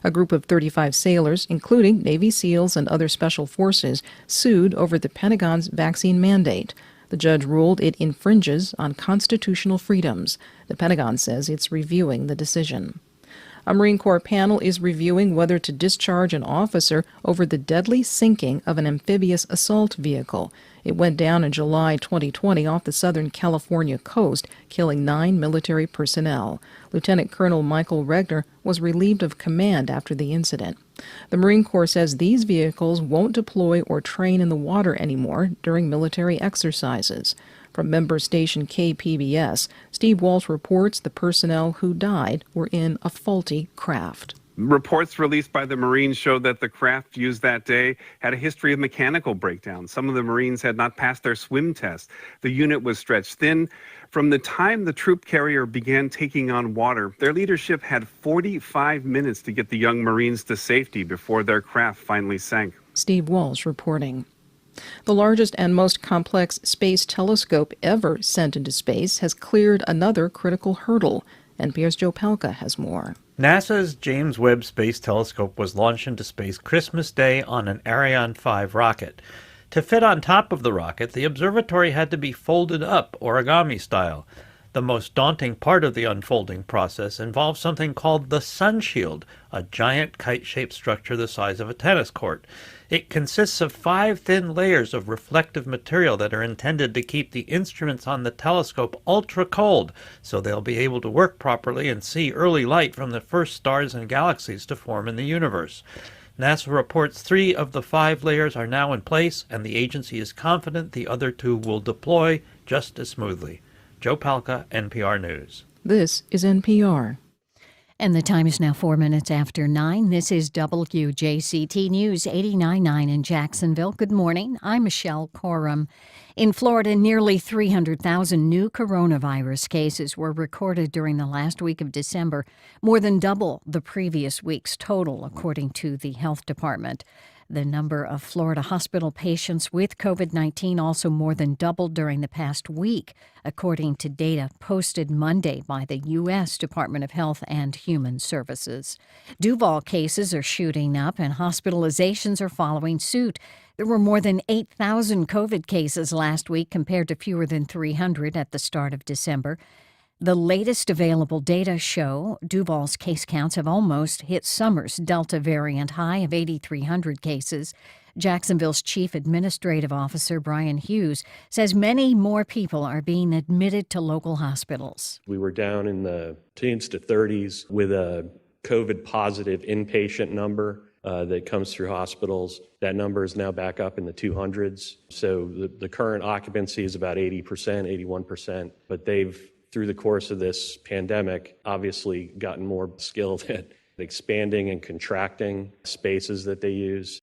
A group of 35 sailors, including Navy SEALs and other special forces, sued over the Pentagon's vaccine mandate. The judge ruled it infringes on constitutional freedoms. The Pentagon says it's reviewing the decision. A Marine Corps panel is reviewing whether to discharge an officer over the deadly sinking of an amphibious assault vehicle. It went down in July 2020 off the Southern California coast, killing 9 military personnel. Lieutenant Colonel Michael Regner was relieved of command after the incident. The Marine Corps says these vehicles won't deploy or train in the water anymore during military exercises. From member station KPBS, Steve Walsh reports the personnel who died were in a faulty craft. Reports released by the Marines showed that the craft used that day had a history of mechanical breakdowns. Some of the Marines had not passed their swim test. The unit was stretched thin. From the time the troop carrier began taking on water, their leadership had 45 minutes to get the young Marines to safety before their craft finally sank. Steve Walsh reporting. The largest and most complex space telescope ever sent into space has cleared another critical hurdle. NPR's Joe Palca has more. NASA's James Webb Space Telescope was launched into space Christmas Day on an Ariane 5 rocket. To fit on top of the rocket, the observatory had to be folded up, origami style. The most daunting part of the unfolding process involves something called the sun shield, a giant kite-shaped structure the size of a tennis court. It consists of 5 thin layers of reflective material that are intended to keep the instruments on the telescope ultra cold, so they'll be able to work properly and see early light from the first stars and galaxies to form in the universe. NASA reports 3 of the 5 layers are now in place, and the agency is confident the other 2 will deploy just as smoothly. Joe Palca, NPR News. This is NPR. And the time is now 4 minutes after 9. This is WJCT News 89.9 in Jacksonville. Good morning. I'm Michelle Corum. In Florida, nearly 300,000 new coronavirus cases were recorded during the last week of December, more than double the previous week's total, according to the health department. The number of Florida hospital patients with COVID-19 also more than doubled during the past week, according to data posted Monday by the U.S. Department of Health and Human Services. Duval cases are shooting up and hospitalizations are following suit. There were more than 8,000 COVID cases last week compared to fewer than 300 at the start of December. The latest available data show Duval's case counts have almost hit summer's Delta variant high of 8,300 cases. Jacksonville's Chief Administrative Officer Brian Hughes says many more people are being admitted to local hospitals. We were down in the teens to 30s with a COVID-positive inpatient number that comes through hospitals. That number is now back up in the 200s. So the current occupancy is about 80%, 81%, but they've through the course of this pandemic, obviously gotten more skilled at expanding and contracting spaces that they use.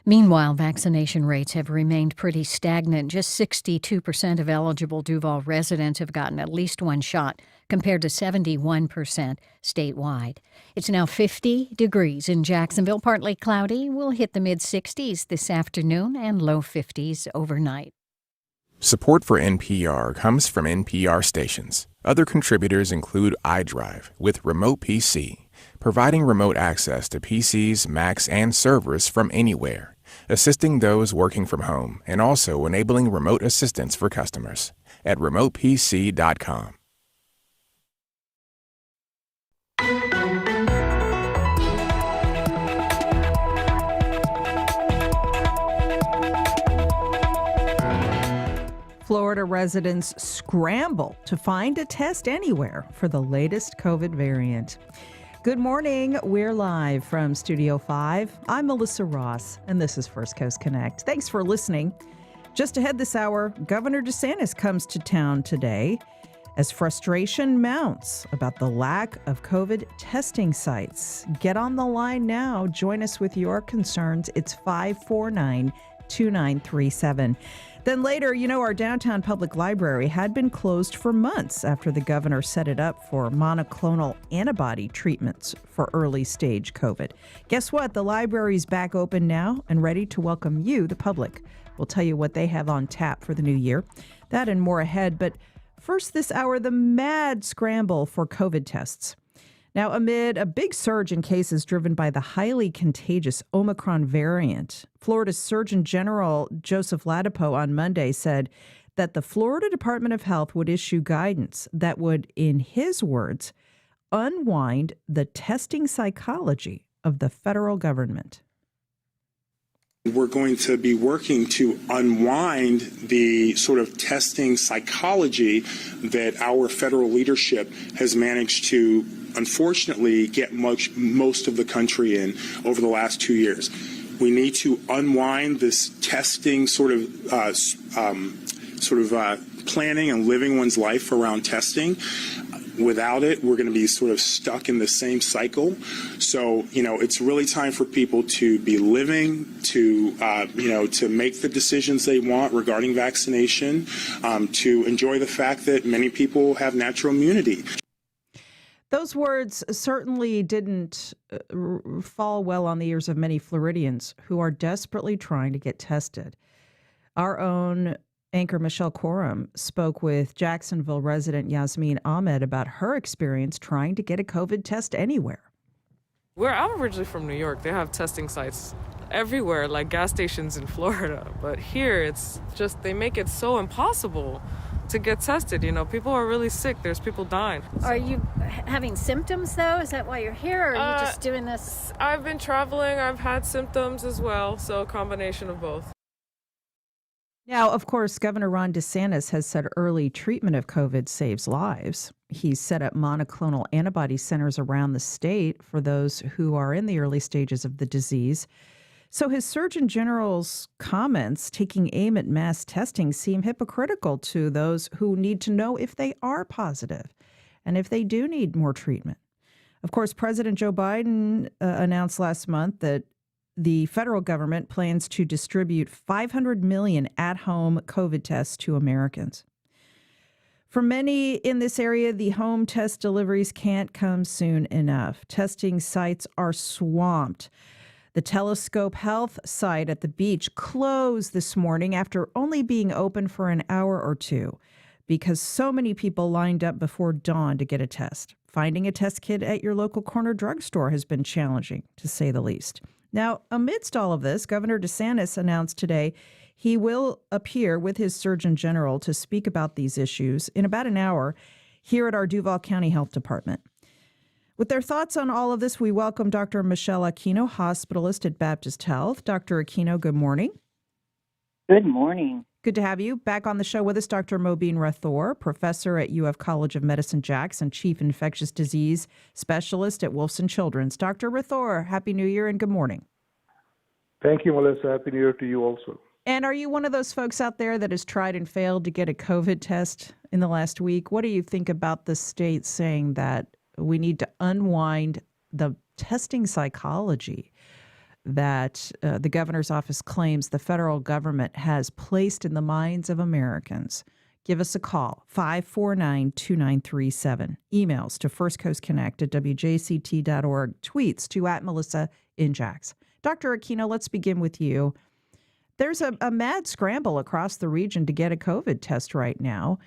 Meanwhile, vaccination rates have remained pretty stagnant. Just 62% of eligible Duval residents have gotten at least one shot, compared to 71% statewide. It's now 50 degrees in Jacksonville, partly cloudy. We'll hit the mid-60s this afternoon and low 50s overnight. Support for NPR comes from NPR stations. Other contributors include iDrive with Remote PC, providing remote access to PCs, Macs, and servers from anywhere, assisting those working from home, and also enabling remote assistance for customers at remotepc.com. Florida residents scramble to find a test anywhere for the latest COVID variant. Good morning. We're live from Studio 5. I'm Melissa Ross, and this is First Coast Connect. Thanks for listening. Just ahead this hour, Governor DeSantis comes to town today as frustration mounts about the lack of COVID testing sites. Get on the line now. Join us with your concerns. It's 549-2937. Then later, our downtown public library had been closed for months after the governor set it up for monoclonal antibody treatments for early stage COVID. Guess what? The library's back open now and ready to welcome you, the public. We'll tell you what they have on tap for the new year. That and more ahead. But first this hour, the mad scramble for COVID tests. Now, amid a big surge in cases driven by the highly contagious Omicron variant, Florida's Surgeon General Joseph Ladapo on Monday said that the Florida Department of Health would issue guidance that would, in his words, unwind the testing psychology of the federal government. We're going to be working to unwind the sort of testing psychology that our federal leadership has managed to, unfortunately, get most of the country in over the last 2 years. We need to unwind this testing sort of planning and living one's life around testing. Without it, we're going to be sort of stuck in the same cycle. So, it's really time for people to be living, to make the decisions they want regarding vaccination, to enjoy the fact that many people have natural immunity. Those words certainly didn't fall well on the ears of many Floridians who are desperately trying to get tested. Our own anchor Michelle Corum spoke with Jacksonville resident Yasmin Ahmed about her experience trying to get a COVID test anywhere. I'm originally from New York. They have testing sites everywhere, like gas stations in Florida. But here, it's just, they make it so impossible to get tested. People are really sick. There's people dying. Are you having symptoms, though? Is that why you're here, or are you just doing this? I've been traveling. I've had symptoms as well, so a combination of both. Now, of course, Governor Ron DeSantis has said early treatment of COVID saves lives. He's set up monoclonal antibody centers around the state for those who are in the early stages of the disease. So his Surgeon General's comments taking aim at mass testing seem hypocritical to those who need to know if they are positive and if they do need more treatment. Of course, President Joe Biden announced last month that the federal government plans to distribute 500 million at-home COVID tests to Americans. For many in this area, the home test deliveries can't come soon enough. Testing sites are swamped. The Telescope Health site at the beach closed this morning after only being open for an hour or two because so many people lined up before dawn to get a test. Finding a test kit at your local corner drugstore has been challenging, to say the least. Now, amidst all of this, Governor DeSantis announced today he will appear with his Surgeon General to speak about these issues in about an hour here at our Duval County Health Department. With their thoughts on all of this, we welcome Dr. Michelle Aquino, hospitalist at Baptist Health. Dr. Aquino, good morning. Good morning. Good to have you. Back on the show with us, Dr. Mobeen Rathore, professor at UF College of Medicine Jackson, chief infectious disease specialist at Wolfson Children's. Dr. Rathore, Happy New Year and good morning. Thank you, Melissa. Happy New Year to you also. And are you one of those folks out there that has tried and failed to get a COVID test in the last week? What do you think about the state saying that we need to unwind the testing psychology that the governor's office claims the federal government has placed in the minds of Americans? Give us a call, 549-2937. Emails to firstcoastconnect@wjct.org. Tweets to @MelissaInJax. Dr. Aquino, let's begin with you. There's a mad scramble across the region to get a COVID test right now.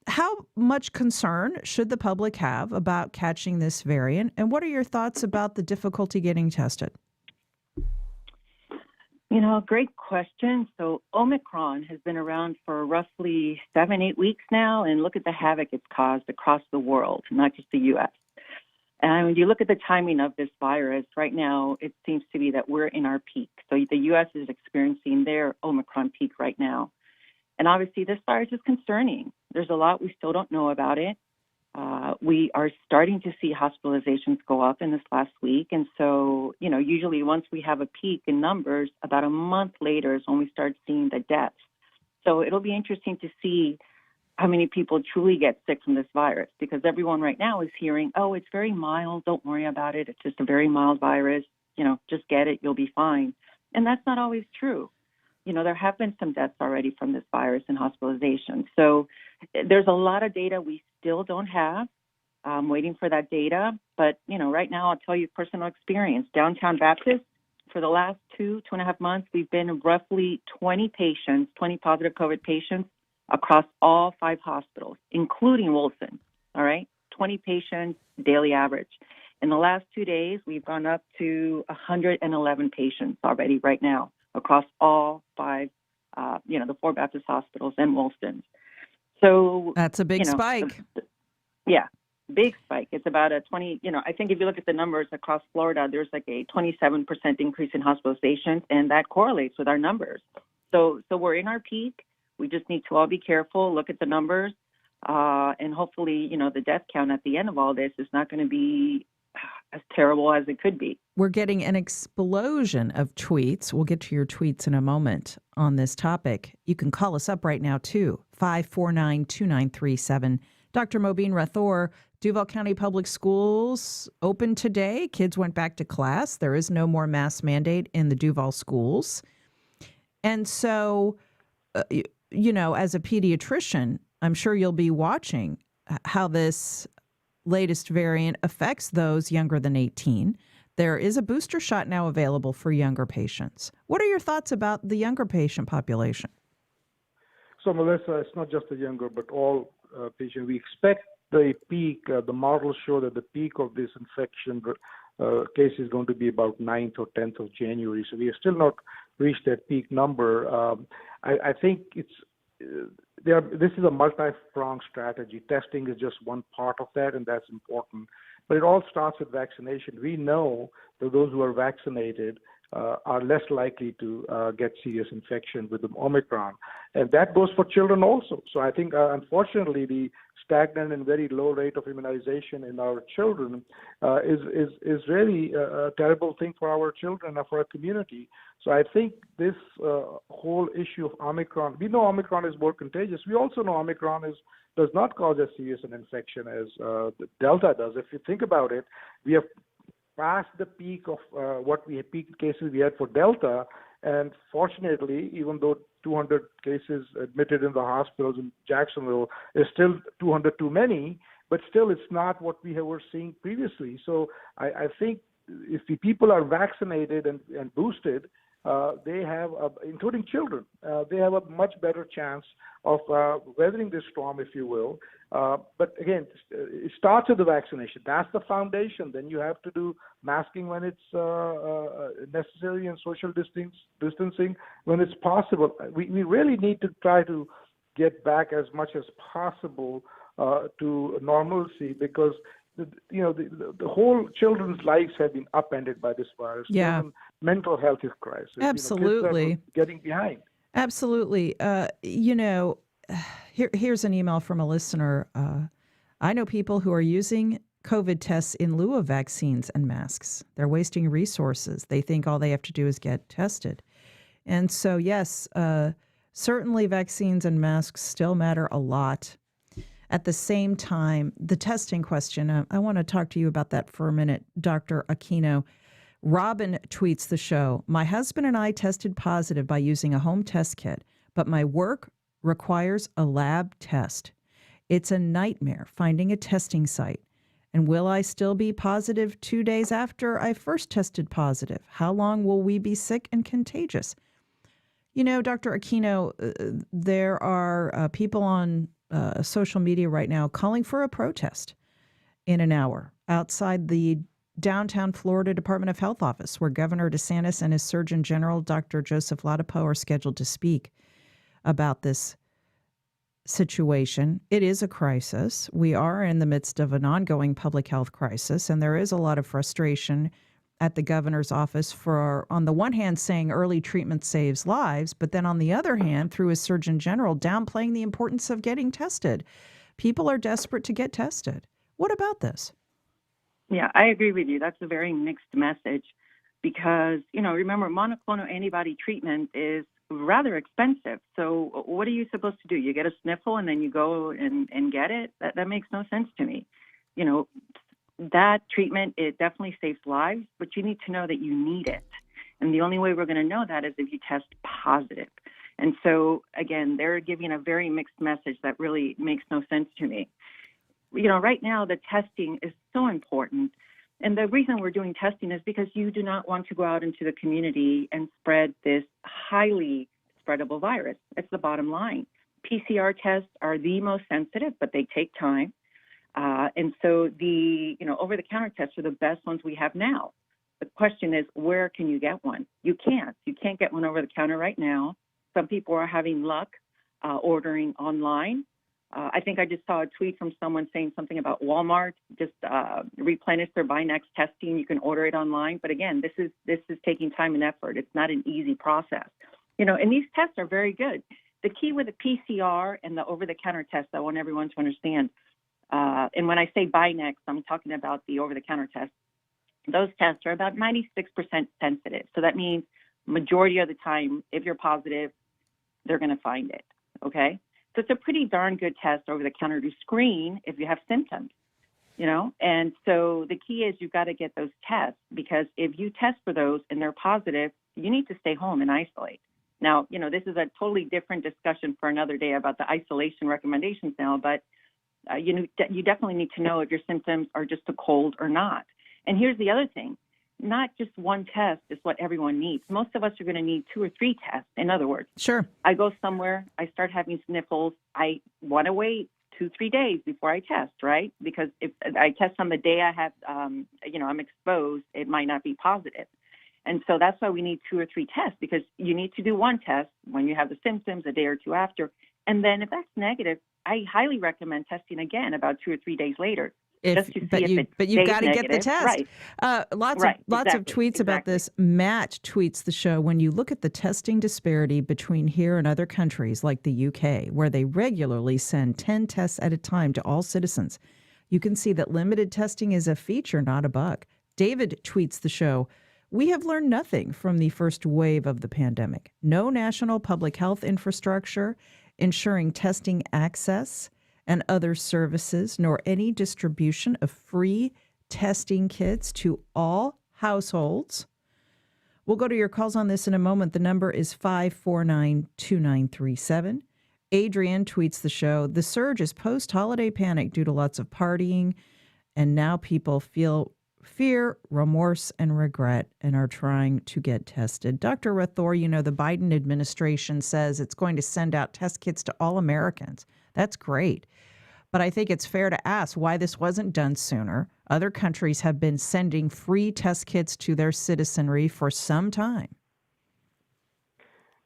How much concern should the public have about catching this variant? And what are your thoughts about the difficulty getting tested? Great question. So Omicron has been around for roughly 7-8 weeks now, and look at the havoc it's caused across the world, not just the U.S. And when you look at the timing of this virus, right now it seems to be that we're in our peak. So the U.S. is experiencing their Omicron peak right now. And obviously this virus is concerning. There's a lot we still don't know about it. We are starting to see hospitalizations go up in this last week. And so, usually once we have a peak in numbers, about a month later is when we start seeing the deaths. So it'll be interesting to see how many people truly get sick from this virus, because everyone right now is hearing, oh, it's very mild, don't worry about it, it's just a very mild virus, just get it, you'll be fine. And that's not always true. There have been some deaths already from this virus and hospitalization. So there's a lot of data we still don't have. I'm waiting for that data. But, right now I'll tell you personal experience. Downtown Baptist, for the last 2.5 months, we've been roughly 20 positive COVID patients across all 5 hospitals, including Wolfson, all right? 20 patients daily average. In the last 2 days, we've gone up to 111 patients already right now across all five, the 4 Baptist hospitals and Woolston's. So that's a big spike. Yeah, big spike. It's about a 20, I think if you look at the numbers across Florida, there's like a 27% increase in hospitalizations, and that correlates with our numbers. So we're in our peak. We just need to all be careful, look at the numbers, and hopefully, the death count at the end of all this is not going to be as terrible as it could be. We're getting an explosion of tweets. We'll get to your tweets in a moment on this topic. You can call us up right now, too, 549-2937. Dr. Mobeen Rathore, Duval County Public Schools open today. Kids went back to class. There is no more mask mandate in the Duval schools. And so, as a pediatrician, I'm sure you'll be watching how this latest variant affects those younger than 18. There is a booster shot now available for younger patients. What are your thoughts about the younger patient population? So, Melissa, it's not just the younger, but all patients. We expect the peak, the models show that the peak of this infection case is going to be about 9th or 10th of January. So we have still not reached that peak number. I think this is a multi-pronged strategy. Testing is just one part of that, and that's important. But it all starts with vaccination. We know that those who are vaccinated are less likely to get serious infection with the Omicron. And that goes for children also. So I think, unfortunately, the stagnant and very low rate of immunization in our children is really a terrible thing for our children and for our community. So I think this whole issue of Omicron, we know Omicron is more contagious. We also know Omicron does not cause as serious an infection as Delta does. If you think about it, we have past the peak of peak cases we had for Delta, and fortunately, even though 200 cases admitted in the hospitals in Jacksonville is still 200 too many, but still it's not what we were seeing previously. So I think if the people are vaccinated and boosted, they have, including children, they have a much better chance of weathering this storm, if you will. But again, it starts with the vaccination. That's the foundation. Then you have to do masking when it's necessary and social distancing when it's possible. We really need to try to get back as much as possible to normalcy, because the whole children's lives have been upended by this virus. Yeah. Mental health is crisis. Absolutely. Kids are getting behind. Absolutely. Here's an email from a listener. I know people who are using COVID tests in lieu of vaccines and masks. They're wasting resources. They think all they have to do is get tested. And so, yes, certainly vaccines and masks still matter a lot. At the same time, the testing question, I want to talk to you about that for a minute, Dr. Aquino. Robin tweets the show, "My husband and I tested positive by using a home test kit, but my work requires a lab test. It's a nightmare finding a testing site. And will I still be positive 2 days after I first tested positive? How long will we be sick and contagious?" Dr. Aquino, there are people on social media right now calling for a protest in an hour outside the downtown Florida Department of Health office, where Governor DeSantis and his Surgeon General, Dr. Joseph Ladapo, are scheduled to speak about this situation. It is a crisis. We are in the midst of an ongoing public health crisis, and there is a lot of frustration at the governor's office for, on the one hand, saying early treatment saves lives, but then on the other hand, through his Surgeon General, downplaying the importance of getting tested. People are desperate to get tested. What about this? Yeah, I agree with you. That's a very mixed message because, remember, monoclonal antibody treatment is rather expensive. So what are you supposed to do? You get a sniffle and then you go and get it? That makes no sense to me. That treatment, it definitely saves lives, but you need to know that you need it. And the only way we're going to know that is if you test positive. And so, again, they're giving a very mixed message that really makes no sense to me. Right now, the testing is so important. And the reason we're doing testing is because you do not want to go out into the community and spread this highly spreadable virus. It's the bottom line. PCR tests are the most sensitive, but they take time. And so the over-the-counter tests are the best ones we have now. The question is, where can you get one? You can't. You can't get one over the counter right now. Some people are having luck ordering online. I think I just saw a tweet from someone saying something about Walmart just replenish their Binax testing. You can order it online, but again, this is taking time and effort. It's not an easy process, and these tests are very good. The key with the PCR and the over-the-counter test, I want everyone to understand. And when I say Binax, I'm talking about the over-the-counter test. Those tests are about 96% sensitive. So that means majority of the time, if you're positive, they're going to find it, okay? So it's a pretty darn good test over the counter to screen if you have symptoms, And so the key is you've got to get those tests, because if you test for those and they're positive, you need to stay home and isolate. Now, this is a totally different discussion for another day about the isolation recommendations now, but you definitely need to know if your symptoms are just a cold or not. And here's the other thing. Not just one test is what everyone needs. Most of us are going to need 2 or 3 tests. In other words, sure. I go somewhere, I start having sniffles. I want to wait 2-3 days before I test, right? Because if I test on the day I have, I'm exposed, it might not be positive. And so that's why we need 2 or 3 tests, because you need to do one test when you have the symptoms a day or 2 after. And then if that's negative, I highly recommend testing again about 2 or 3 days later. But you've got to get the test. Right. Lots of tweets about this. Matt tweets the show. When you look at the testing disparity between here and other countries like the UK, where they regularly send 10 tests at a time to all citizens, you can see that limited testing is a feature, not a bug. David tweets the show. We have learned nothing from the first wave of the pandemic. No national public health infrastructure ensuring testing access and other services, nor any distribution of free testing kits to all households. We'll go to your calls on this in a moment. The number is 549-2937. Adrian tweets the show. The surge is post-holiday panic due to lots of partying, and now people feel fear, remorse, and regret and are trying to get tested. Dr. Rathore, the Biden administration says it's going to send out test kits to all Americans. That's great. But I think it's fair to ask why this wasn't done sooner. Other countries have been sending free test kits to their citizenry for some time.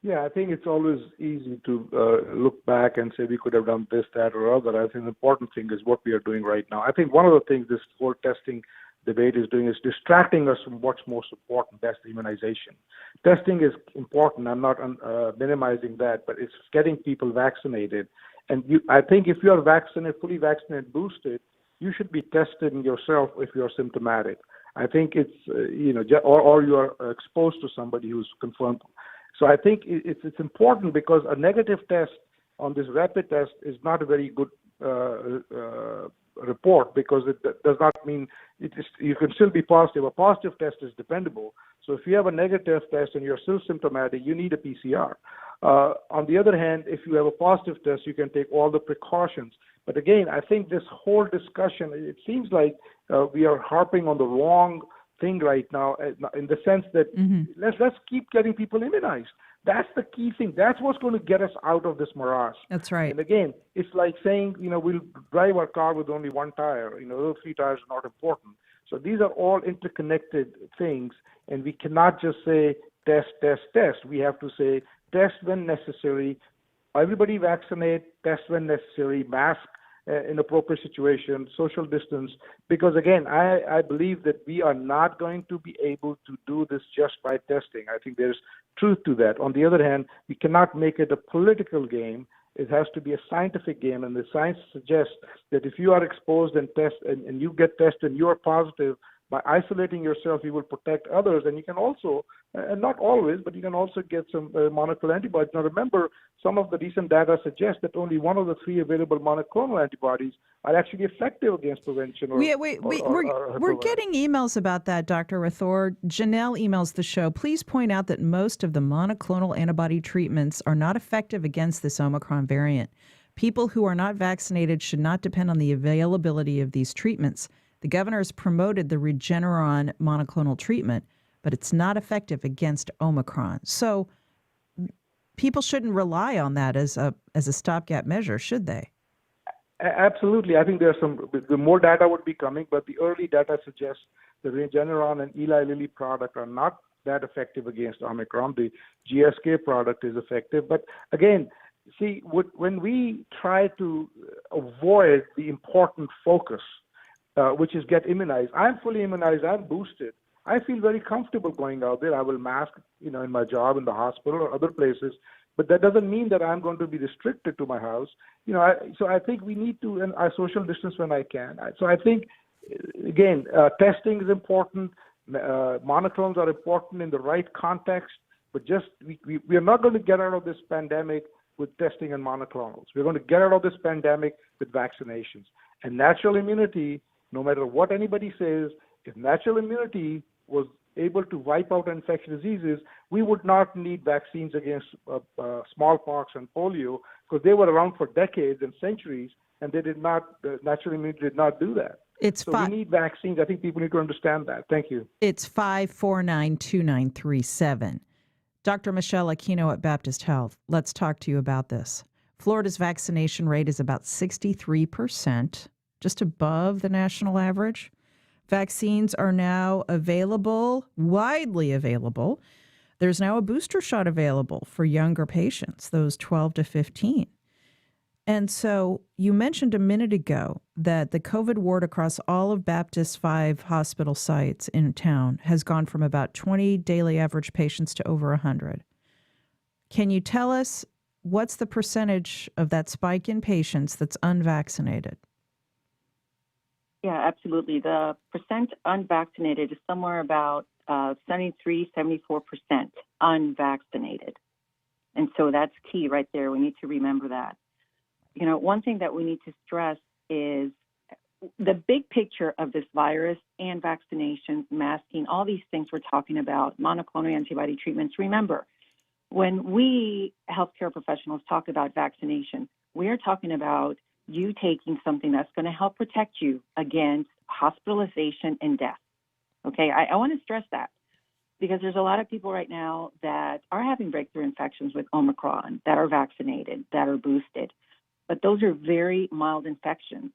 Yeah, I think it's always easy to look back and say we could have done this, that, or other. I think the important thing is what we are doing right now. I think one of the things this whole testing debate is doing is distracting us from what's most important. That's the immunization. Testing is important. I'm not minimizing that, but it's getting people vaccinated. And I think if you are vaccinated, fully vaccinated, boosted, you should be testing yourself if you're symptomatic. I think it's, or you are exposed to somebody who's confirmed. So I think it's important, because a negative test on this rapid test is not a very good report, because it does not mean you can still be positive. A positive test is dependable. So if you have a negative test and you're still symptomatic, you need a PCR. On the other hand, if you have a positive test, you can take all the precautions. But again, I think this whole discussion, it seems like we are harping on the wrong thing right now, in the sense that let's keep getting people immunized. That's the key thing. That's what's going to get us out of this morass. That's right. And again, it's like saying, we'll drive our car with only one tire. Those 3 tires are not important. So these are all interconnected things, and we cannot just say test, test, test. We have to say test when necessary, everybody vaccinate, test when necessary, mask in appropriate situation, social distance. Because again, I believe that we are not going to be able to do this just by testing. I think there's truth to that. On the other hand, we cannot make it a political game. It has to be a scientific game, and the science suggests that if you are exposed and test and you get tested and you are positive, by isolating yourself, you will protect others, and you can also, and not always, but you can also get some monoclonal antibodies. Now remember, some of the recent data suggests that only one of the 3 available monoclonal antibodies are actually effective against prevention. We're getting emails about that, Dr. Rathore. Janelle emails the show. Please point out that most of the monoclonal antibody treatments are not effective against this Omicron variant. People who are not vaccinated should not depend on the availability of these treatments. The governor has promoted the Regeneron monoclonal treatment, but it's not effective against Omicron. So people shouldn't rely on that as a stopgap measure, should they? Absolutely. I think the more data would be coming, but the early data suggests the Regeneron and Eli Lilly product are not that effective against Omicron. The GSK product is effective. But again, see, when we try to avoid the important focus, which is get immunized, I'm fully immunized, I'm boosted. I feel very comfortable going out there. I will mask, in my job, in the hospital or other places. But that doesn't mean that I'm going to be restricted to my house. So I think we need to, and I social distance when I can. So I think, again, testing is important. Monoclonals are important in the right context. But we are not going to get out of this pandemic with testing and monoclonals. We're going to get out of this pandemic with vaccinations. And natural immunity, no matter what anybody says, if natural immunity was able to wipe out infectious diseases, we would not need vaccines against smallpox and polio because they were around for decades and centuries, and natural immunity did not do that. We need vaccines. I think people need to understand that. Thank you. It's 5492937. Dr. Michelle Aquino at Baptist Health. Let's talk to you about this. Florida's vaccination rate is about 63%, just above the national average. Vaccines are now available, widely available. There's now a booster shot available for younger patients, those 12 to 15. And so you mentioned a minute ago that the COVID ward across all of Baptist's 5 hospital sites in town has gone from about 20 daily average patients to over 100. Can you tell us what's the percentage of that spike in patients that's unvaccinated? Yeah, absolutely. The percent unvaccinated is somewhere about 73, 74% unvaccinated. And so that's key right there. We need to remember that. One thing that we need to stress is the big picture of this virus and vaccinations, masking, all these things we're talking about, monoclonal antibody treatments. Remember, when we healthcare professionals talk about vaccination, we are talking about you taking something that's going to help protect you against hospitalization and death. Okay, I want to stress that because there's a lot of people right now that are having breakthrough infections with Omicron, that are vaccinated, that are boosted. But those are very mild infections.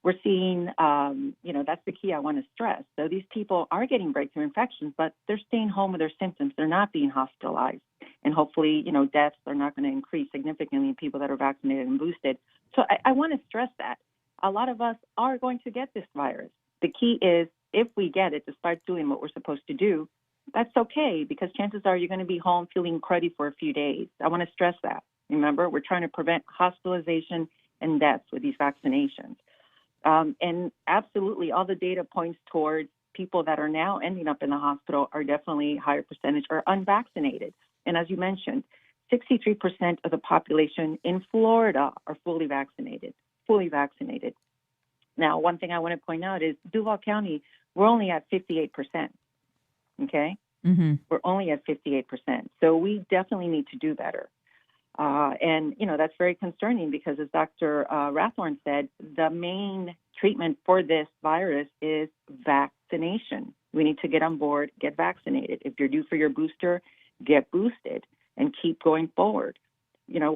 We're seeing, that's the key I want to stress. So these people are getting breakthrough infections, but they're staying home with their symptoms. They're not being hospitalized. And hopefully, deaths are not going to increase significantly in people that are vaccinated and boosted. So I want to stress that. A lot of us are going to get this virus. The key is if we get it, to start doing what we're supposed to do, that's okay because chances are you're going to be home feeling cruddy for a few days. I want to stress that. Remember, we're trying to prevent hospitalization and deaths with these vaccinations. And absolutely, all the data points towards people that are now ending up in the hospital are definitely higher percentage are unvaccinated. And as you mentioned, 63% of the population in Florida are fully vaccinated. Now, one thing I want to point out is Duval County, we're only at 58%. Okay? Mm-hmm. We're only at 58%. So we definitely need to do better. And that's very concerning because as Dr. Rathorn said, the main treatment for this virus is vaccination. We need to get on board, get vaccinated. If you're due for your booster, get boosted and keep going forward.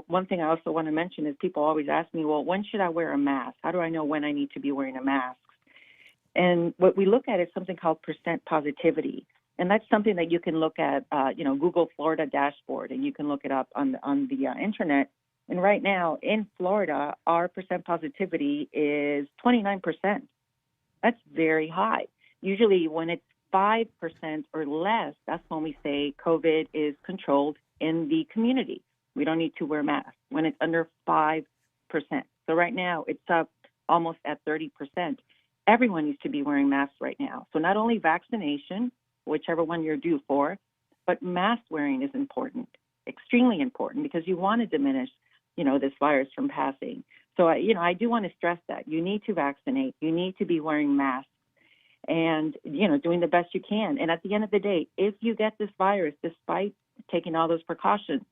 One thing I also want to mention is people always ask me, well, when should I wear a mask? How do I know when I need to be wearing a mask? And what we look at is something called percent positivity. And that's something that you can look at, Google Florida dashboard, and you can look it up on the internet. And right now in Florida, our percent positivity is 29%. That's very high. Usually when it's 5% or less, that's when we say COVID is controlled in the community. We don't need to wear masks when it's under 5%. So right now it's up almost at 30%. Everyone needs to be wearing masks right now. So not only vaccination, whichever one you're due for, but mask wearing is important, extremely important, because you want to diminish, this virus from passing. So, I do want to stress that you need to vaccinate, you need to be wearing masks and, doing the best you can. And at the end of the day, if you get this virus, despite taking all those precautions,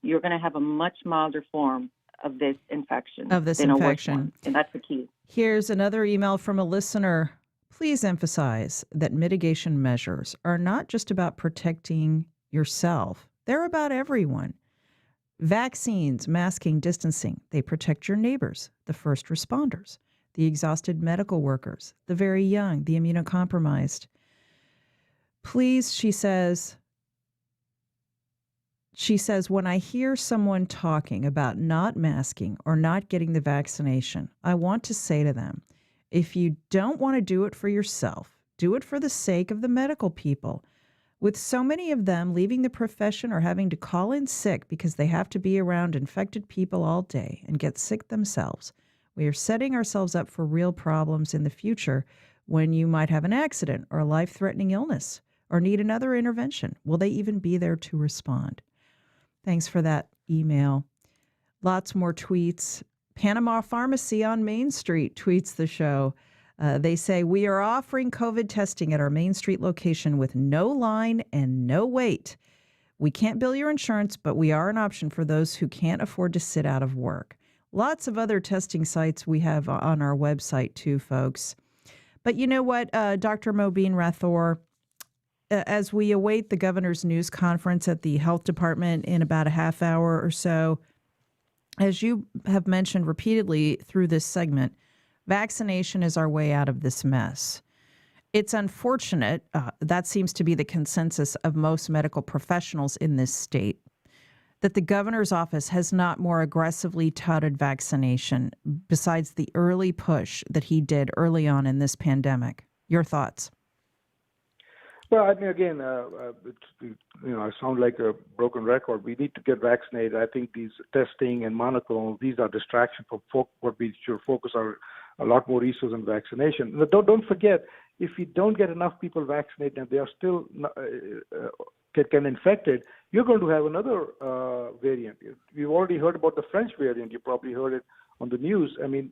you're going to have a much milder form of this infection. And that's the key. Here's another email from a listener. Please emphasize that mitigation measures are not just about protecting yourself. They're about everyone. Vaccines, masking, distancing, they protect your neighbors, the first responders, the exhausted medical workers, the very young, the immunocompromised. Please, she says, when I hear someone talking about not masking or not getting the vaccination, I want to say to them, if you don't want to do it for yourself, do it for the sake of the medical people. With so many of them leaving the profession or having to call in sick because they have to be around infected people all day and get sick themselves, we are setting ourselves up for real problems in the future when you might have an accident or a life-threatening illness or need another intervention. Will they even be there to respond? Thanks for that email. Lots more tweets. Panama Pharmacy on Main Street tweets the show. They say, we are offering COVID testing at our Main Street location with no line and no wait. We can't bill your insurance, but we are an option for those who can't afford to sit out of work. Lots of other testing sites we have on our website too, folks. But you know what, Dr. Mobeen Rathore, as we await the governor's news conference at the health department in about a half hour or so, as you have mentioned repeatedly through this segment, vaccination is our way out of this mess. It's unfortunate, that seems to be the consensus of most medical professionals in this state, that the governor's office has not more aggressively touted vaccination besides the early push that he did early on in this pandemic. Your thoughts? Well, I mean, again, I sound like a broken record. We need to get vaccinated. I think these testing and monoclonal, these are distractions from what we should focus our a lot more resources on vaccination. But don't forget, if you don't get enough people vaccinated and they are still get infected, you're going to have another variant. You've already heard about the French variant. You probably heard it on the news. I mean,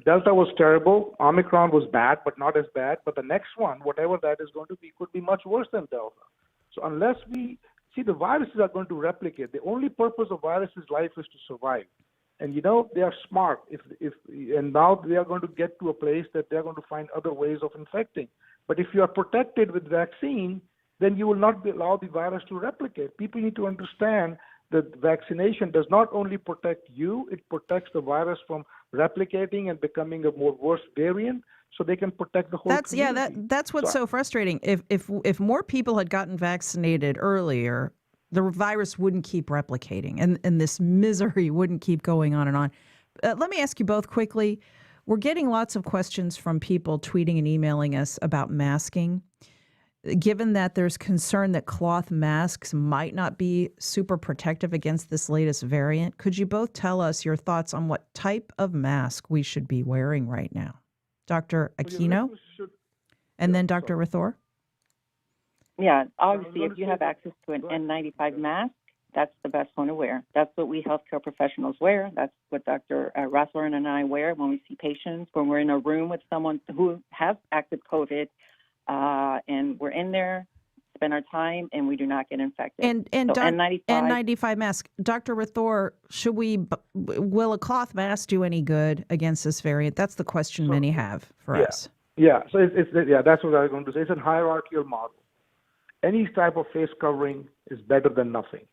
Delta was terrible. Omicron was bad, but not as bad. But the next one, whatever that is going to be, could be much worse than Delta. So unless we see, the viruses are going to replicate. The only purpose of viruses' life is to survive. And they are smart. And now they are going to get to a place that they're going to find other ways of infecting. But if you are protected with vaccine, then you will not allow the virus to replicate. People need to understand that vaccination does not only protect you, it protects the virus from replicating and becoming a more worse variant, so they can protect the whole community. That's what's so frustrating. If more people had gotten vaccinated earlier, the virus wouldn't keep replicating, and this misery wouldn't keep going on and on. Let me ask you both quickly. We're getting lots of questions from people tweeting and emailing us about masking. Given that there's concern that cloth masks might not be super protective against this latest variant, could you both tell us your thoughts on what type of mask we should be wearing right now? Dr. Aquino, and then Dr. Rathore? Yeah, obviously, if you have access to an N95 mask, that's the best one to wear. That's what we healthcare professionals wear. That's what Dr. Rathore and I wear when we see patients, when we're in a room with someone who has active COVID, and we're in there, spend our time, and we do not get infected. And N95 mask. Dr. Rathore, will a cloth mask do any good against this variant? That's the question many have for us. Yeah, so that's what I was going to say. It's a hierarchical model. Any type of face covering is better than nothing.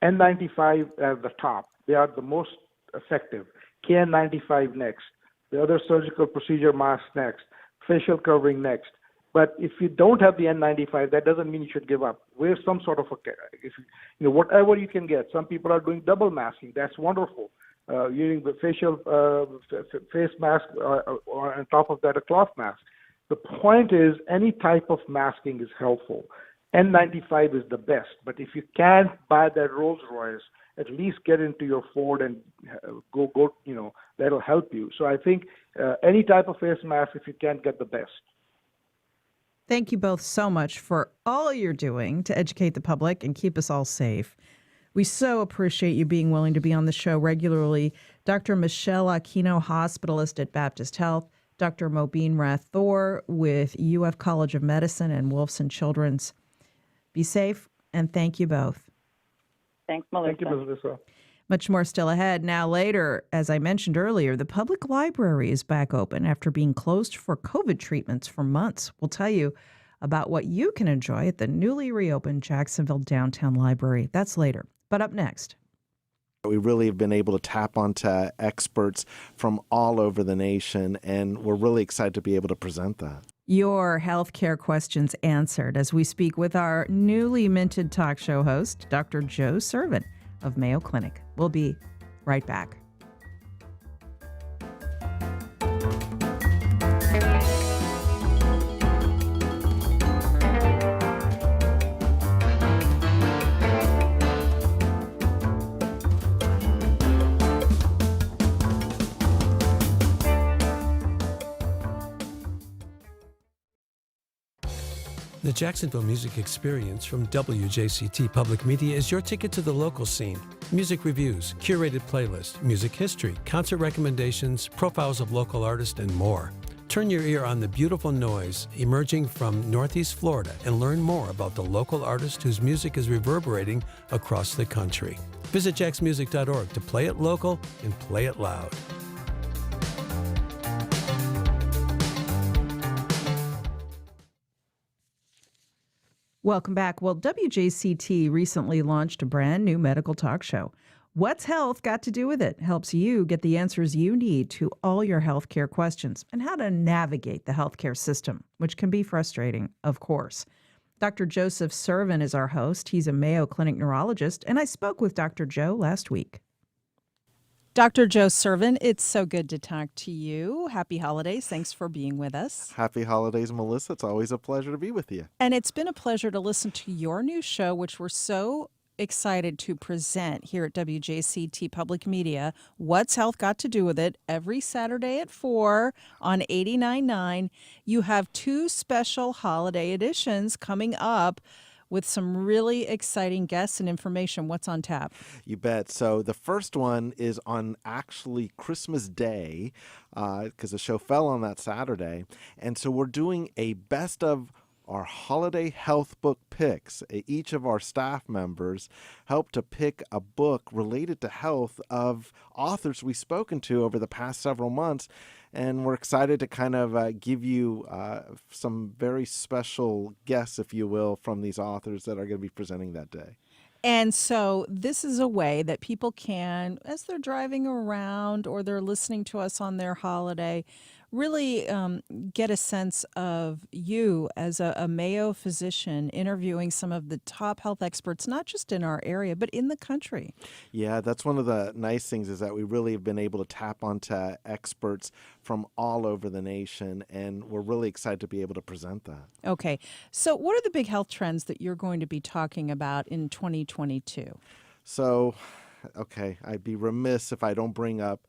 N95 at the top, they are the most effective. KN95 next, the other surgical procedure mask next, facial covering next. But if you don't have the N95, that doesn't mean you should give up. Wear some sort of whatever you can get. Some people are doing double masking. That's wonderful. Using the facial face mask or on top of that a cloth mask. The point is, any type of masking is helpful. N95 is the best, but if you can't buy that Rolls Royce, at least get into your Ford and go. That'll help you. So I think any type of face mask, if you can't get the best. Thank you both so much for all you're doing to educate the public and keep us all safe. We so appreciate you being willing to be on the show regularly. Dr. Michelle Aquino, hospitalist at Baptist Health, Dr. Mobeen Rathore with UF College of Medicine and Wolfson Children's. Be safe, and thank you both. Thanks, Melissa. Thank you, Melissa. Much more still ahead. Now later, as I mentioned earlier, the public library is back open after being closed for COVID treatments for months. We'll tell you about what you can enjoy at the newly reopened Jacksonville Downtown Library. That's later. But up next. We really have been able to tap onto experts from all over the nation, and we're really excited to be able to present that. Your healthcare questions answered as we speak with our newly minted talk show host, Dr. Joe Servin of Mayo Clinic. We'll be right back. The Jacksonville Music Experience from WJCT Public Media is your ticket to the local scene. Music reviews, curated playlists, music history, concert recommendations, profiles of local artists, and more. Turn your ear on the beautiful noise emerging from Northeast Florida and learn more about the local artist whose music is reverberating across the country. Visit jaxmusic.org to play it local and play it loud. Welcome back. Well, WJCT recently launched a brand new medical talk show. What's Health Got to Do with It? Helps you get the answers you need to all your healthcare questions and how to navigate the healthcare system, which can be frustrating, of course. Dr. Joseph Servin is our host. He's a Mayo Clinic neurologist, and I spoke with Dr. Joe last week. Dr. Joe Servin, it's so good to talk to you. Happy holidays. Thanks for being with us. Happy holidays, Melissa. It's always a pleasure to be with you. And it's been a pleasure to listen to your new show, which we're so excited to present here at WJCT Public Media. What's Health Got to Do with It? Every Saturday at 4 on 89.9. You have two special holiday editions coming up with some really exciting guests and information. What's on tap? You bet. So the first one is on actually Christmas Day, because the show fell on that Saturday. And so we're doing a best of our holiday health book picks. Each of our staff members helped to pick a book related to health of authors we've spoken to over the past several months. And we're excited to kind of give you some very special guests, if you will, from these authors that are going to be presenting that day. And so this is a way that people can, as they're driving around or they're listening to us on their holiday, really get a sense of you as a Mayo physician interviewing some of the top health experts, not just in our area, but in the country. Yeah, that's one of the nice things is that we really have been able to tap onto experts from all over the nation, and we're really excited to be able to present that. Okay, so what are the big health trends that you're going to be talking about in 2022? So, okay, I'd be remiss if I don't bring up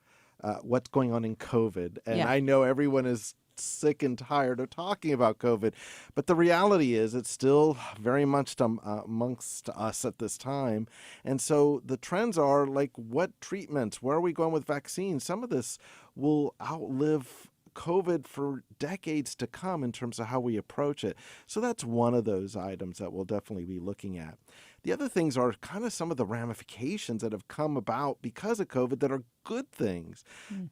what's going on in COVID. And I know everyone is sick and tired of talking about COVID, but the reality is it's still very much amongst us at this time. And so the trends are like, what treatments, where are we going with vaccines? Some of this will outlive COVID for decades to come in terms of how we approach it. So that's one of those items that we'll definitely be looking at. The other things are kind of some of the ramifications that have come about because of COVID that are good things.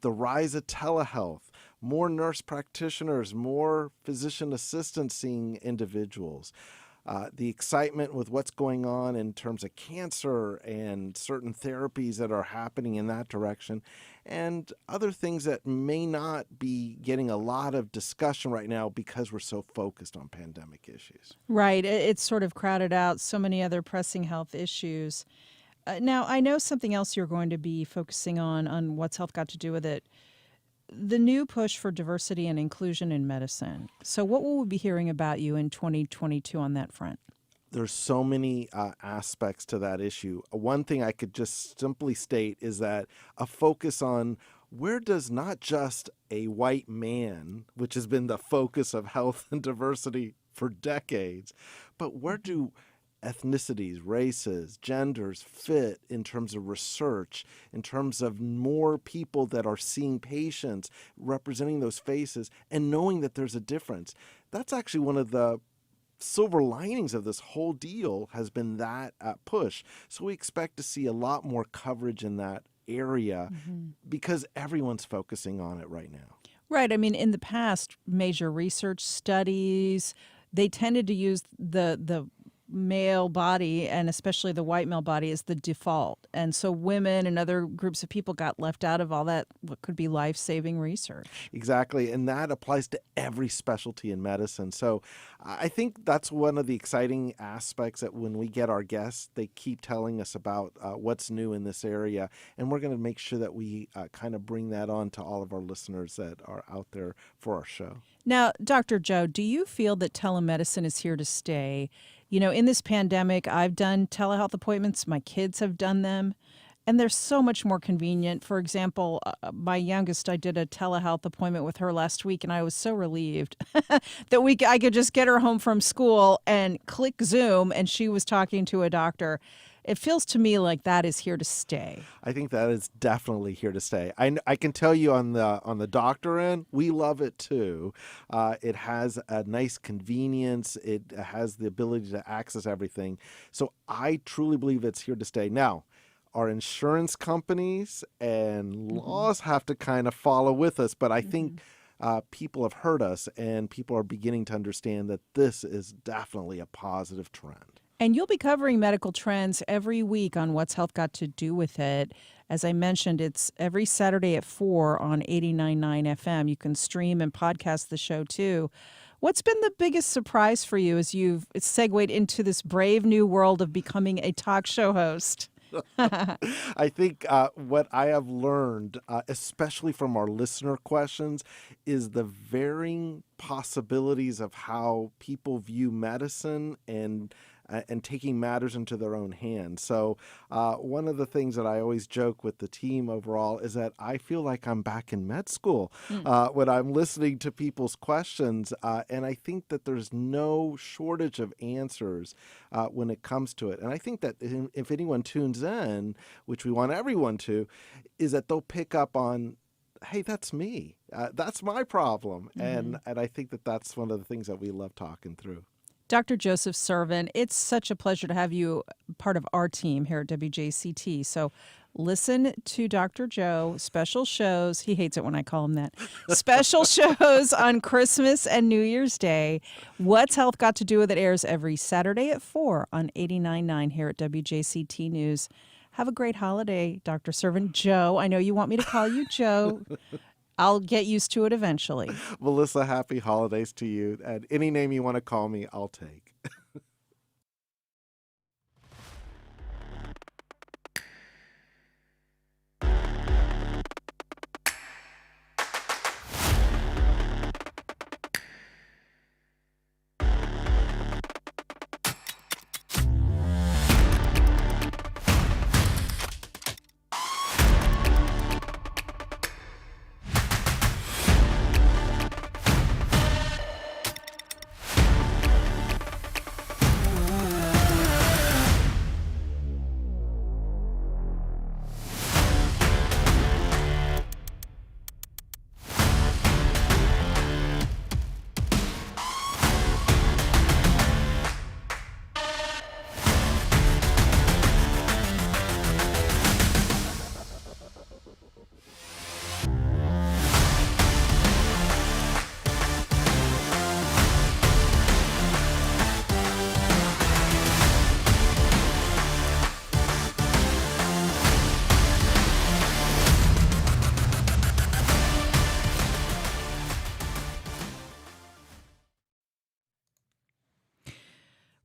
The rise of telehealth, more nurse practitioners, more physician assistants seeing individuals. The excitement with what's going on in terms of cancer and certain therapies that are happening in that direction, and other things that may not be getting a lot of discussion right now because we're so focused on pandemic issues. Right. It's sort of crowded out so many other pressing health issues. Now, I know something else you're going to be focusing on What's Health Got to Do with It, the new push for diversity and inclusion in medicine. So what will we be hearing about you in 2022 on that front? There's so many aspects to that issue. One thing I could just simply state is that a focus on where does not just a white man, which has been the focus of health and diversity for decades, but where do ethnicities, races, genders fit in terms of research, in terms of more people that are seeing patients, representing those faces, and knowing that there's a difference. That's actually one of the silver linings of this whole deal has been that push. So we expect to see a lot more coverage in that area because everyone's focusing on it right now. Right. I mean, in the past, major research studies, they tended to use the male body, and especially the white male body, is the default. And so women and other groups of people got left out of all that, what could be life-saving research. Exactly. And that applies to every specialty in medicine. So I think that's one of the exciting aspects, that when we get our guests, they keep telling us about what's new in this area. And we're going to make sure that we kind of bring that on to all of our listeners that are out there for our show. Now, Dr. Joe, do you feel that telemedicine is here to stay? You know, in this pandemic, I've done telehealth appointments. My kids have done them, and they're so much more convenient. For example, my youngest, I did a telehealth appointment with her last week, and I was so relieved that I could just get her home from school and click Zoom, and she was talking to a doctor. It feels to me like that is here to stay. I think that is definitely here to stay. I can tell you on the doctor end, we love it too. It has a nice convenience. It has the ability to access everything. So I truly believe it's here to stay. Now, our insurance companies and laws have to kind of follow with us, but I think people have heard us, and people are beginning to understand that this is definitely a positive trend. And you'll be covering medical trends every week on What's Health Got to Do with It. As I mentioned, it's every Saturday at 4 on 89.9 FM. You can stream and podcast the show, too. What's been the biggest surprise for you as you've segued into this brave new world of becoming a talk show host? I think what I have learned, especially from our listener questions, is the varying possibilities of how people view medicine and taking matters into their own hands. So one of the things that I always joke with the team overall is that I feel like I'm back in med school when I'm listening to people's questions. And I think that there's no shortage of answers when it comes to it. And I think that if anyone tunes in, which we want everyone to, is that they'll pick up on, hey, that's me. That's my problem. And I think that that's one of the things that we love talking through. Dr. Joseph Servin, it's such a pleasure to have you part of our team here at WJCT. So listen to Dr. Joe, special shows. He hates it when I call him that. Special shows on Christmas and New Year's Day. What's Health Got to Do with It airs every Saturday at 4 on 89.9 here at WJCT News. Have a great holiday, Dr. Servin. Joe, I know you want me to call you Joe. I'll get used to it eventually. Melissa, happy holidays to you. And any name you want to call me, I'll take.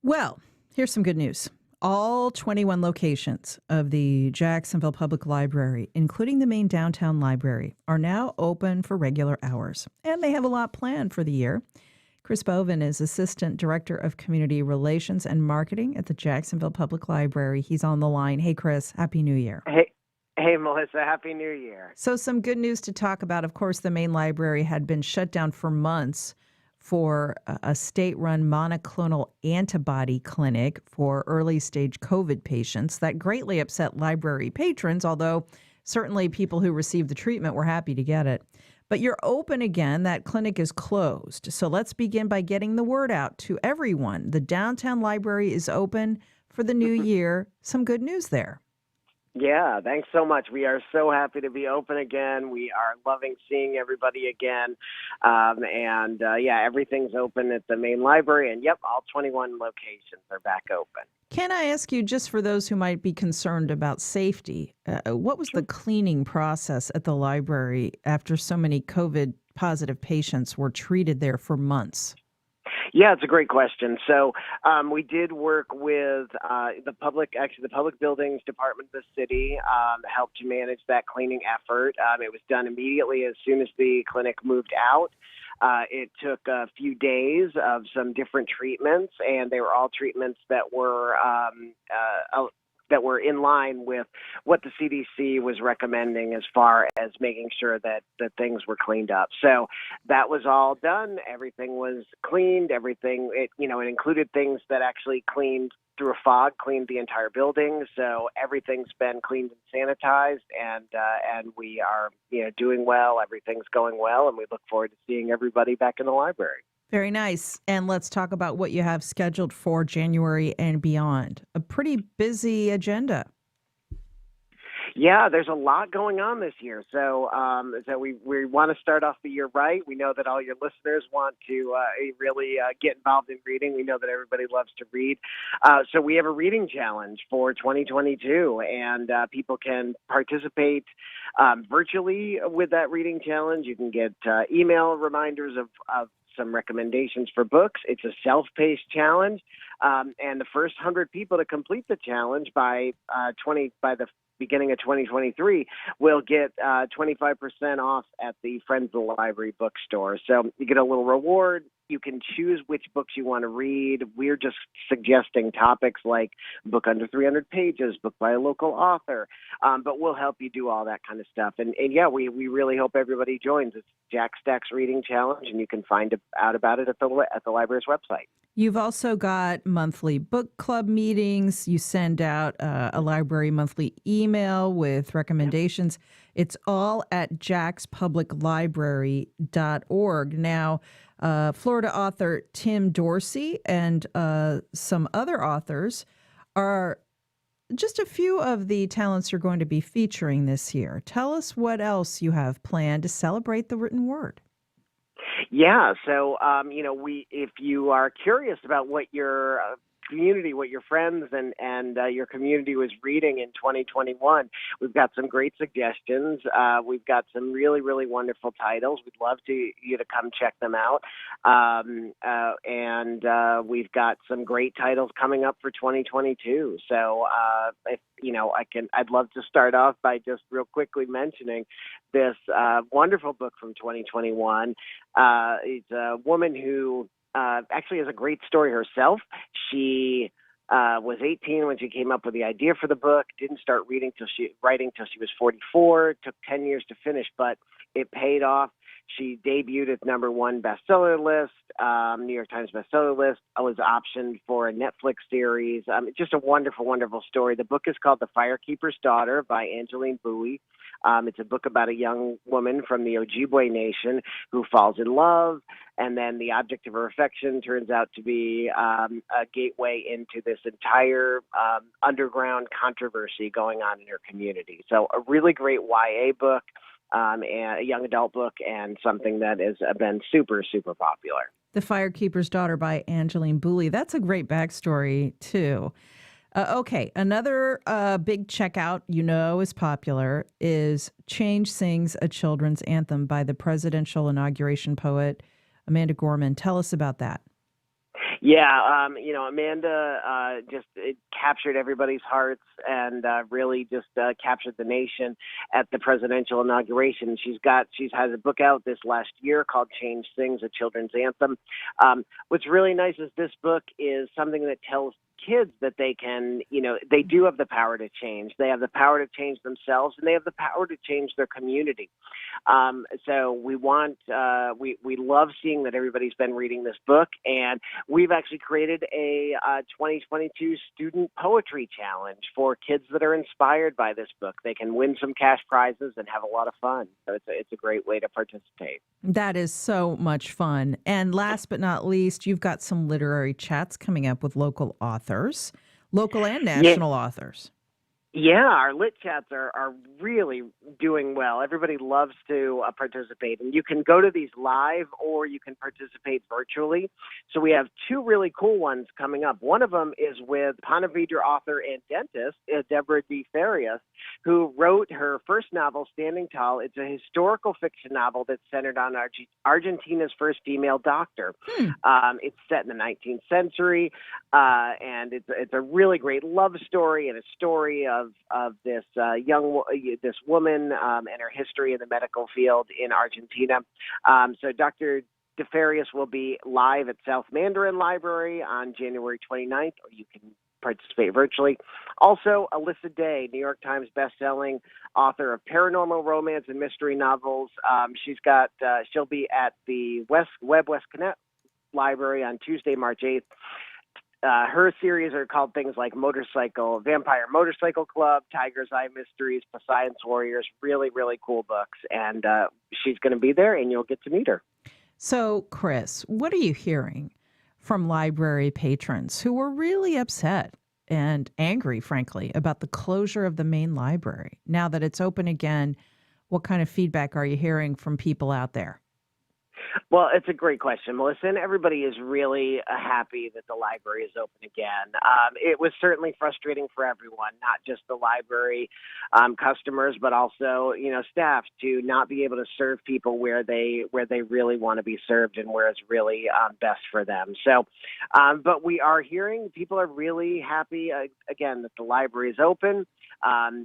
Well, here's some good news. All 21 locations of the Jacksonville Public Library, including the main downtown library, are now open for regular hours. And they have a lot planned for the year. Chris Bovin is Assistant Director of Community Relations and Marketing at the Jacksonville Public Library. He's on the line. Hey, Chris, Happy New Year. Hey, Melissa, Happy New Year. So some good news to talk about. Of course, the main library had been shut down for months for a state-run monoclonal antibody clinic for early-stage COVID patients. That greatly upset library patrons, although certainly people who received the treatment were happy to get it. But you're open again. That clinic is closed. So let's begin by getting the word out to everyone. The downtown library is open for the new year. Some good news there. Yeah, thanks so much. We are so happy to be open again. We are loving seeing everybody again. Yeah, everything's open at the main library. And yep, all 21 locations are back open. Can I ask you, just for those who might be concerned about safety, what was the cleaning process at the library after so many COVID positive patients were treated there for months? Yeah, it's a great question. So we did work with the public buildings department of the city, helped to manage that cleaning effort. It was done immediately as soon as the clinic moved out. It took a few days of some different treatments, and they were all treatments that were in line with what the CDC was recommending as far as making sure that things were cleaned up. So that was all done. Everything was cleaned. It included things that actually cleaned through a fog, cleaned the entire building. So everything's been cleaned and sanitized, and we are doing well. Everything's going well, and we look forward to seeing everybody back in the library. Very nice. And let's talk about what you have scheduled for January and beyond. A pretty busy agenda. Yeah, there's a lot going on this year. So we want to start off the year right. We know that all your listeners want to really get involved in reading. We know that everybody loves to read. So we have a reading challenge for 2022, and people can participate virtually with that reading challenge. You can get email reminders of some recommendations for books. It's a self-paced challenge, and the first 100 people to complete the challenge by the beginning of 2023 will get 25% off at the Friends of the Library bookstore. So you get a little reward. You can choose which books you want to read. We're just suggesting topics like book under 300 pages, book by a local author, but we'll help you do all that kind of stuff. And yeah, we really hope everybody joins. It's Jack Stack's Reading Challenge, and you can find out about it at the library's website. You've also got monthly book club meetings. You send out a library monthly email with recommendations. It's all at jackspubliclibrary.org. Now, Florida author Tim Dorsey and some other authors are just a few of the talents you're going to be featuring this year. Tell us what else you have planned to celebrate the written word. Yeah, so if you are curious about what your community, what your friends and your community was reading in 2021, we've got some great suggestions. We've got some really, really wonderful titles. We'd love you to come check them out. And we've got some great titles coming up for 2022. So I'd love to start off by just real quickly mentioning this wonderful book from 2021. It's a woman who actually has a great story herself. She was 18 when she came up with the idea for the book, didn't start writing till she was 44, took 10 years to finish, but it paid off. She debuted at #1 bestseller list, New York Times bestseller list, was optioned for a Netflix series. Just a wonderful, wonderful story. The book is called The Firekeeper's Daughter by Angeline Bouie. It's a book about a young woman from the Ojibwe Nation who falls in love, and then the object of her affection turns out to be a gateway into this entire underground controversy going on in her community. So a really great YA book, and a young adult book, and something that has been super, super popular. The Firekeeper's Daughter by Angeline Bouie. That's a great backstory, too. Okay, another big checkout is popular is Change Sings a Children's Anthem by the presidential inauguration poet Amanda Gorman. Tell us about that. Yeah, Amanda just captured everybody's hearts and really just captured the nation at the presidential inauguration. She's had a book out this last year called Change Sings, a Children's Anthem. What's really nice is this book is something that tells kids that they can, they do have the power to change. They have the power to change themselves, and they have the power to change their community. So we love seeing that everybody's been reading this book, and we've actually created a 2022 student poetry challenge for kids that are inspired by this book. They can win some cash prizes and have a lot of fun. So it's a great way to participate. That is so much fun. And last but not least, you've got some literary chats coming up with local authors, local and national authors. Yeah, our lit chats are really doing well. Everybody loves to participate, and you can go to these live or you can participate virtually. So we have two really cool ones coming up. One of them is with Ponte Vedra author and dentist Deborah D. Farias, who wrote her first novel, Standing Tall. It's a historical fiction novel that's centered on Argentina's first female doctor. It's set in the 19th century, and it's a really great love story and a story of this this woman and her history in the medical field in Argentina. So Dr. DeFarias will be live at South Mandarin Library on January 29th, or you can participate virtually. Also, Alyssa Day, New York Times bestselling author of paranormal romance and mystery novels. She'll be at the West Connect Library on Tuesday, March 8th. Her series are called things like Vampire Motorcycle Club, Tiger's Eye Mysteries, Science Warriors, really, really cool books. And she's going to be there, and you'll get to meet her. So, Chris, what are you hearing from library patrons who were really upset and angry, frankly, about the closure of the main library? Now that it's open again, what kind of feedback are you hearing from people out there? Well, it's a great question, Melissa, and everybody is really happy that the library is open again. It was certainly frustrating for everyone, not just the library customers, but also, staff, to not be able to serve people where they really want to be served and where it's really best for them. So, but we are hearing people are really happy again that the library is open.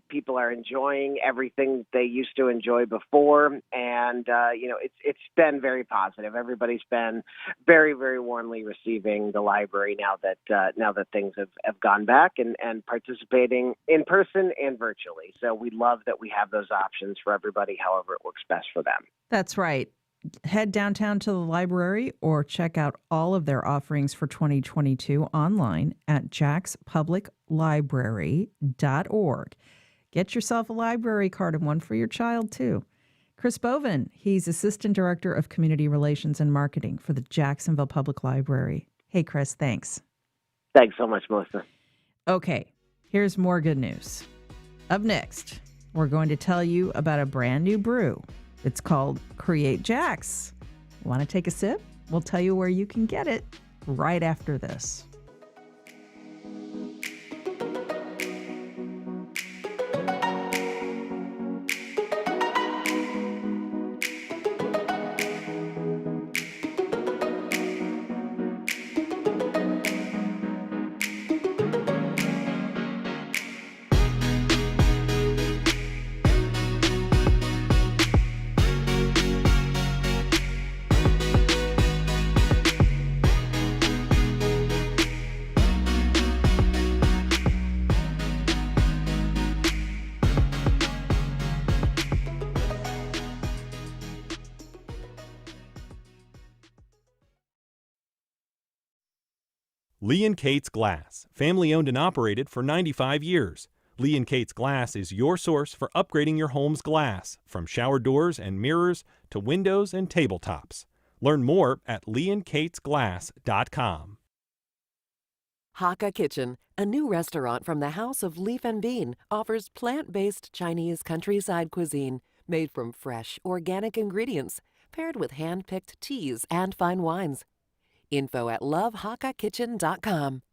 People are enjoying everything they used to enjoy before, and it's been very positive. Everybody's been very, very warmly receiving the library now that things have gone back and participating in person and virtually. So we love that we have those options for everybody, however it works best for them. That's right. Head downtown to the library or check out all of their offerings for 2022 online at jackspubliclibrary.org. Get yourself a library card and one for your child, too. Chris Bovin, he's Assistant Director of Community Relations and Marketing for the Jacksonville Public Library. Hey, Chris, thanks. Thanks so much, Melissa. Okay, here's more good news. Up next, we're going to tell you about a brand new brew. It's called Create Jacks. Want to take a sip? We'll tell you where you can get it right after this. Lee & Kate's Glass, family owned and operated for 95 years. Lee & Kate's Glass is your source for upgrading your home's glass, from shower doors and mirrors to windows and tabletops. Learn more at leeandkatesglass.com. Hakka Kitchen, a new restaurant from the House of Leaf and Bean, offers plant-based Chinese countryside cuisine made from fresh, organic ingredients, paired with hand-picked teas and fine wines. Info at lovehakkakitchen.com.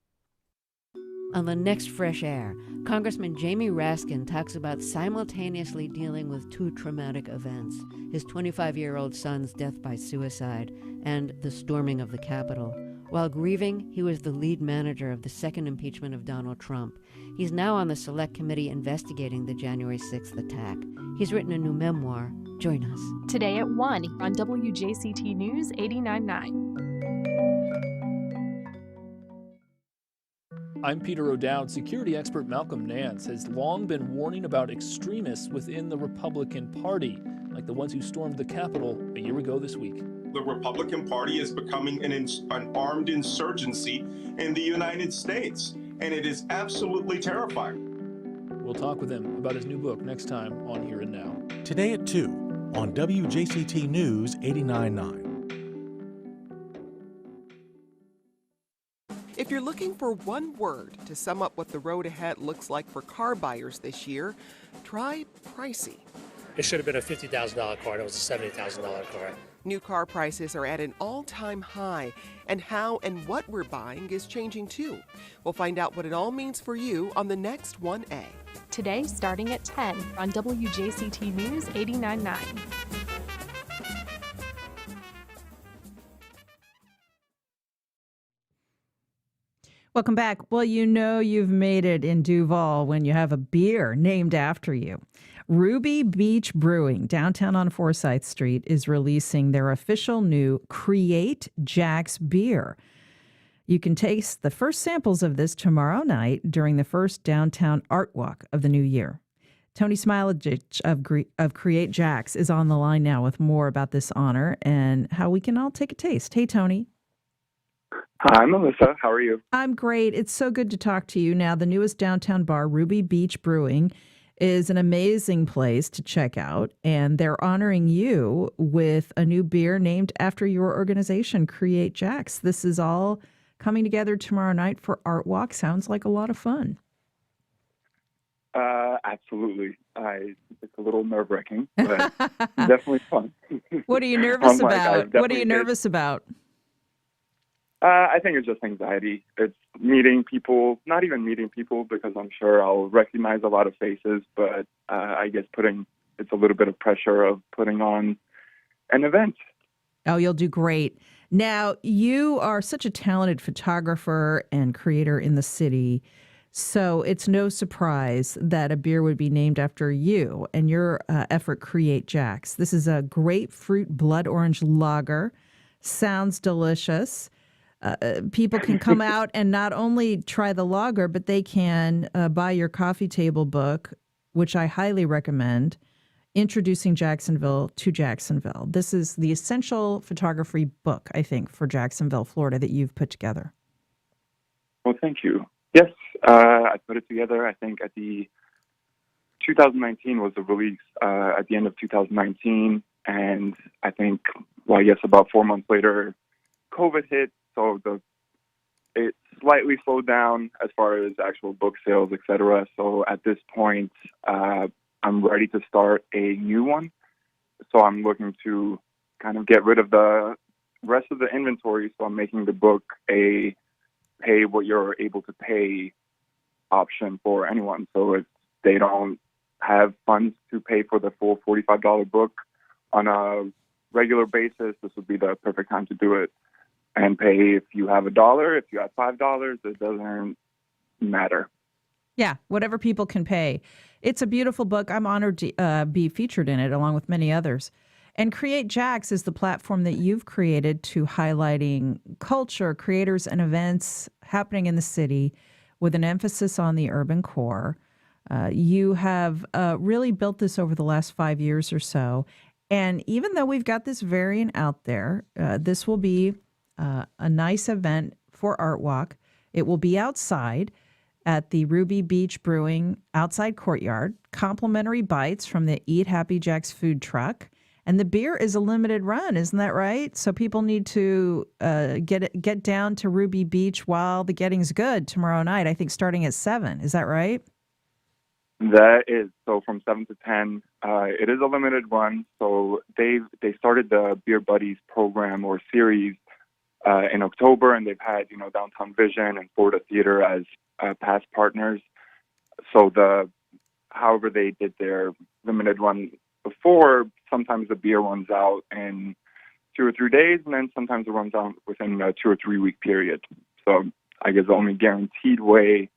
On the next Fresh Air, Congressman Jamie Raskin talks about simultaneously dealing with two traumatic events, his 25-year-old son's death by suicide and the storming of the Capitol. While grieving, he was the lead manager of the second impeachment of Donald Trump. He's now on the Select Committee investigating the January 6th attack. He's written a new memoir. Join us. Today at 1 on WJCT News 89.9. I'm Peter O'Dowd. Security expert Malcolm Nance has long been warning about extremists within the Republican Party, like the ones who stormed the Capitol a year ago this week. The Republican Party is becoming an armed insurgency in the United States, and it is absolutely terrifying. We'll talk with him about his new book next time on Here and Now. Today at 2 on WJCT News 89.9. If you're looking for one word to sum up what the road ahead looks like for car buyers this year, try pricey. It should have been a $50,000 car, and it was a $70,000 car. New car prices are at an all-time high, and how and what we're buying is changing too. We'll find out what it all means for you on the next 1A. Today, starting at 10 on WJCT News 89.9. Welcome back. Well, you know you've made it in Duval when you have a beer named after you. Ruby Beach Brewing, downtown on Forsyth Street, is releasing their official new Create Jack's beer. You can taste the first samples of this tomorrow night during the first downtown art walk of the new year. Tony Smiladjic of Create Jack's is on the line now with more about this honor and how we can all take a taste. Hey, Tony. Hi, Melissa. How are you? I'm great. It's so good to talk to you. Now, the newest downtown bar, Ruby Beach Brewing, is an amazing place to check out, and they're honoring you with a new beer named after your organization, Create Jack's. This is all coming together tomorrow night for Art Walk. Sounds like a lot of fun. Absolutely. It's a little nerve-wracking, but definitely fun. What are you nervous about? What are you nervous about? I think it's just anxiety. It's meeting people, not even meeting people because I'm sure I'll recognize a lot of faces, but I guess it's a little bit of pressure of putting on an event. Oh, you'll do great. Now, you are such a talented photographer and creator in the city, so it's no surprise that a beer would be named after you and your effort, Create Jack's. This is a grapefruit blood orange lager. Sounds delicious. People can come out and not only try the lager, but they can buy your coffee table book, which I highly recommend, Introducing Jacksonville to Jacksonville. This is the essential photography book, I think, for Jacksonville, Florida, that you've put together. Well, thank you. Yes, I put it together, I think, at the 2019 was the release at the end of 2019. And I think, about 4 months later, COVID hit. So it slightly slowed down as far as actual book sales, et cetera. So at this point, I'm ready to start a new one. So I'm looking to kind of get rid of the rest of the inventory. So I'm making the book a pay what you're able to pay option for anyone. So if they don't have funds to pay for the full $45 book on a regular basis, this would be the perfect time to do it. And pay if you have $1, if you have $5, it doesn't matter. Yeah, whatever people can pay. It's a beautiful book. I'm honored to be featured in it along with many others. And Create Jack's is the platform that you've created to highlighting culture, creators, and events happening in the city with an emphasis on the urban core. You have really built this over the last 5 years or so. And even though we've got this variant out there, this will be a nice event for Art Walk. It will be outside at the Ruby Beach Brewing outside courtyard, complimentary bites from the Eat Happy Jack's food truck. And the beer is a limited run, isn't that right? So people need to get down to Ruby Beach while the getting's good tomorrow night, I think starting at 7. Is that right? That is. So from 7 to 10, it is a limited run. So they started the Beer Buddies program or series in October, and they've had, Downtown Vision and Florida Theater as past partners. So however they did their limited run before, sometimes the beer runs out in 2 or 3 days, and then sometimes it runs out within a 2 or 3 week period. So I guess the only guaranteed way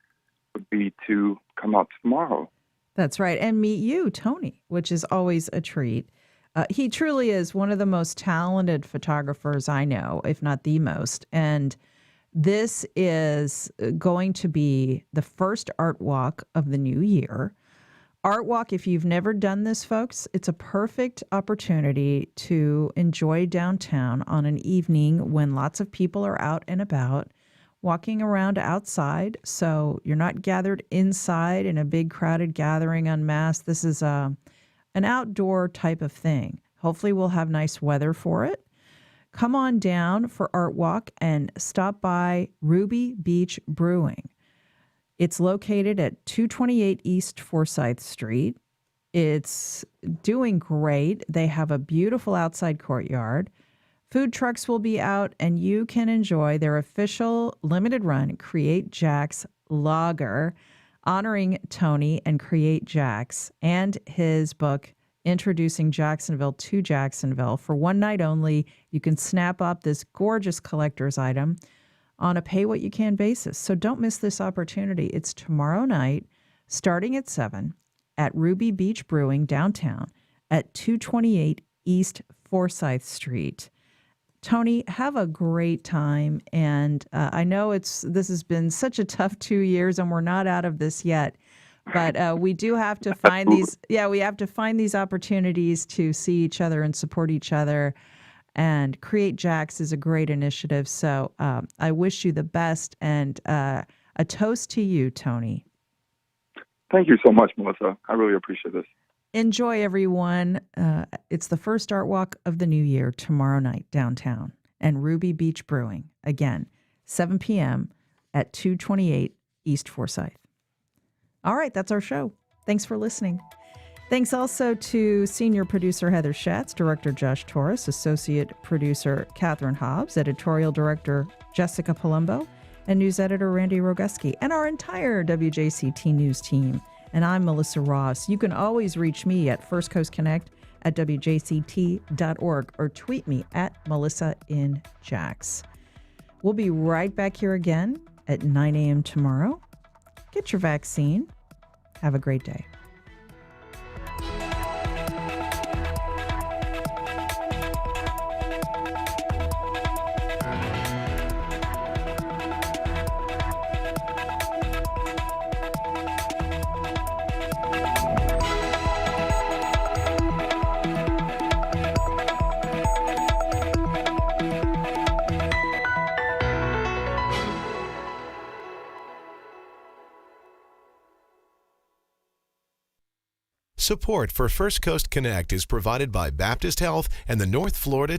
would be to come out tomorrow. That's right. And meet you, Tony, which is always a treat. He truly is one of the most talented photographers I know, if not the most. And this is going to be the first Art Walk of the new year. Art Walk, if you've never done this, folks, it's a perfect opportunity to enjoy downtown on an evening when lots of people are out and about, walking around outside. So you're not gathered inside in a big crowded gathering en masse. This is an outdoor type of thing. Hopefully we'll have nice weather for it. come on down for Art Walk and stop by Ruby Beach Brewing. It's located at 228 East Forsyth Street. It's doing great. They have a beautiful outside courtyard. Food trucks will be out, and you can enjoy their official limited run Create Jax Lager, honoring Tony and Create Jax, and his book, Introducing Jacksonville to Jacksonville. For one night only, you can snap up this gorgeous collector's item on a pay-what-you-can basis. So don't miss this opportunity. It's tomorrow night, starting at 7, at Ruby Beach Brewing downtown at 228 East Forsyth Street. Tony, have a great time. And I know this has been such a tough 2 years, and we're not out of this yet. But we do have to find these. Yeah, we have to find these opportunities to see each other and support each other. And Create Jax is a great initiative. So I wish you the best, and a toast to you, Tony. Thank you so much, Melissa. I really appreciate this. Enjoy, everyone. It's the first Art Walk of the new year tomorrow night downtown, and Ruby Beach Brewing, again, 7 p.m. at 228 East Forsyth. All right, that's our show. Thanks for listening. Thanks also to senior producer Heather Schatz, director Josh Torres, associate producer Catherine Hobbs, editorial director Jessica Palumbo, and news editor Randy Roguski, and our entire WJCT News team. And I'm Melissa Ross. You can always reach me at First Coast Connect at WJCT.org or tweet me at MelissaInJax. We'll be right back here again at 9 a.m. tomorrow. Get your vaccine. Have a great day. Support for First Coast Connect is provided by Baptist Health and the North Florida